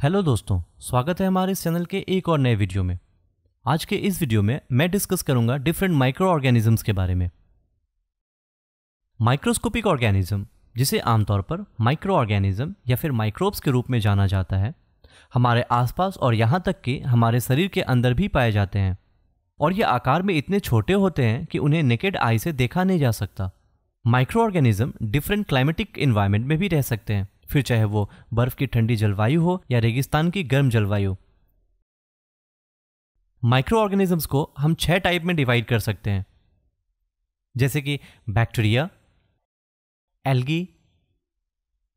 Hello दोस्तों, स्वागत है हमारे इस चैनल के एक और नए वीडियो में। आज के इस वीडियो में मैं डिस्कस करूंगा डिफरेंट माइक्रो ऑर्गेनिजम्स के बारे में। माइक्रोस्कोपिक ऑर्गेनिज्म, जिसे आमतौर पर माइक्रो ऑर्गेनिज्म या फिर माइक्रोब्स के रूप में जाना जाता है, हमारे आसपास और यहाँ तक कि हमारे शरीर के अंदर भी पाए जाते हैं और ये आकार में इतने छोटे होते हैं कि उन्हें नेकेड आई से देखा नहीं जा सकता। Micro organism different climatic environment में भी रह सकते हैं, फिर चाहे वो बर्फ की ठंडी जलवायु हो या रेगिस्तान की गर्म जलवायु। माइक्रो ऑर्गेनिजम्स को हम 6 टाइप में डिवाइड कर सकते हैं, जैसे कि bacteria, algae,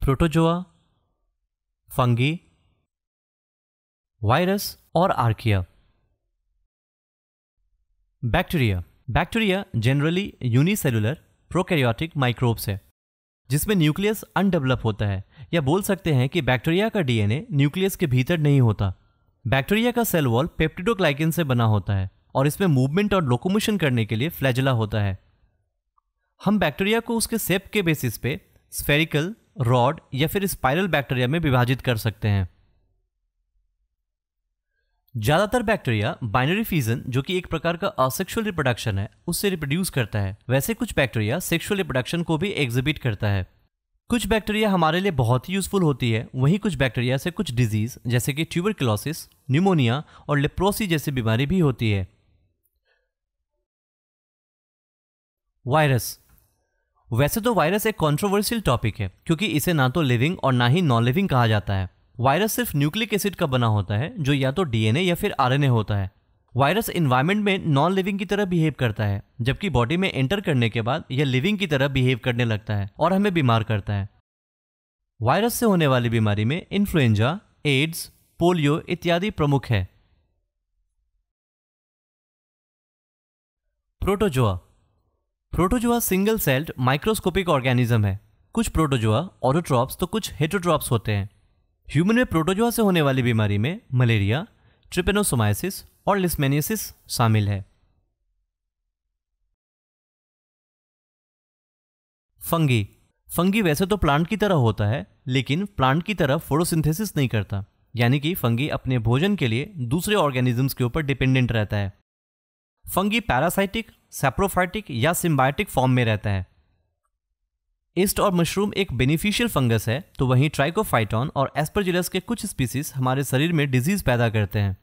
protozoa, fungi, virus और archaea. Bacteria generally unicellular prokaryotic microbes है, जिसमें न्यूक्लियस अनडेवलप होता है, या बोल सकते हैं कि बैक्टीरिया का डीएनए न्यूक्लियस के भीतर नहीं होता। बैक्टीरिया का सेल वॉल पेप्टिडोग्लाइकेन से बना होता है और इसमें मूवमेंट और लोकोमोशन करने के लिए फ्लैजेला होता है। हम बैक्टीरिया को उसके शेप के बेसिस पे स्फेरिकल, रॉड या फिर स्पाइरल बैक्टीरिया में विभाजित कर सकते हैं। ज्यादातर बैक्टीरिया बाइनरी फिजन, जो कि एक प्रकार का असेक्सुअल रिप्रोडक्शन है, उससे रिप्रोड्यूस करता है। वैसे कुछ बैक्टीरिया सेक्सुअल रिप्रोडक्शन को भी एग्जिबिट करता है। कुछ बैक्टीरिया हमारे लिए बहुत ही यूजफुल होती है, वहीं कुछ बैक्टीरिया से कुछ डिजीज जैसे कि ट्यूबरकुलोसिस, न्यूमोनिया और लेप्रोसी जैसी बीमारी भी होती है। वायरस। वैसे तो वायरस एक कंट्रोवर्शियल टॉपिक है, क्योंकि इसे ना तो लिविंग और ना ही नॉन लिविंग कहा जाता है। वायरस सिर्फ न्यूक्लिक एसिड का बना होता है, जो या तो डीएनए या फिर आरएनए होता है। वायरस एनवायरनमेंट में नॉन लिविंग की तरह बिहेव करता है, जबकि बॉडी में एंटर करने के बाद यह लिविंग की तरह बिहेव करने लगता है और हमें बीमार करता है। वायरस से होने वाली बीमारी में इन्फ्लुएंजा, एड्स, पोलियो इत्यादि प्रमुख है। Protozoa single celled microscopic organism है। कुछ प्रोटोजोआ ऑटोट्रॉप्स तो कुछ हेटेरोट्रॉप्स होते हैं। ह्यूमन में प्रोटोजोआ से होने वाली बीमारी में मलेरिया, ट्रिपेनोसोमाइसिस और लिस्मेनियासिस शामिल है। फंगी वैसे तो प्लांट की तरह होता है, लेकिन प्लांट की तरह फोटोसिंथेसिस नहीं करता, यानी कि फंगी अपने भोजन के लिए दूसरे ऑर्गेनिजम्स के ऊपर डिपेंडेंट रहता है। फंगी पैरासाइटिक, सैप्रोफाइटिक या सिम्बायोटिक फॉर्म में रहता है। ईस्ट और मशरूम एक बेनिफिशियल फंगस है, तो वहीं ट्राइकोफाइटॉन और एस्परजिलस के कुछ स्पीसीज हमारे शरीर में डिजीज पैदा करते हैं।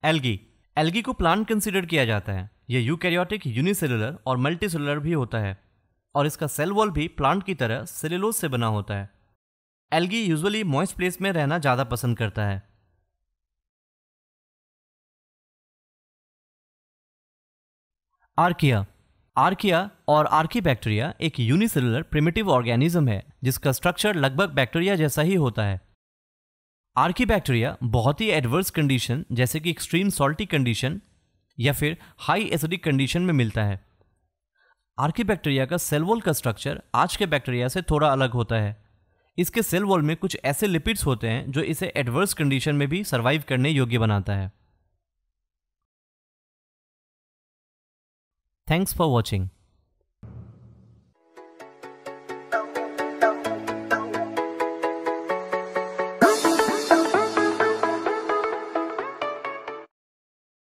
एल्गी को प्लांट कंसीडर किया जाता है। यह यूकैरियोटिक, यूनिसेलुलर और मल्टीसेलुलर भी होता है और इसका सेल वॉल भी प्लांट की तरह सेलुलोज से बना होता है। एल्गी यूजुअली मॉइस्ट प्लेस में रहना ज्यादा पसंद करता है। आर्किया और आर्कीबैक्टीरिया एक यूनिसेलुलर प्रिमिटिव ऑर्गेनिज्म है, जिसका स्ट्रक्चर लगभग बैक्टीरिया जैसा ही होता है। आर्कीबैक्टीरिया बहुत ही एडवर्स कंडीशन जैसे कि एक्सट्रीम सॉल्टी कंडीशन या फिर हाई एसिडिक कंडीशन में मिलता है। आर्कीबैक्टीरिया का सेल वॉल का स्ट्रक्चर आज के बैक्टीरिया से थोड़ा अलग होता है। इसके सेल वॉल में कुछ ऐसे लिपिड्स होते हैं जो इसे एडवर्स कंडीशन में भी सर्वाइव करने योग्य बनाता है। Thanks for watching.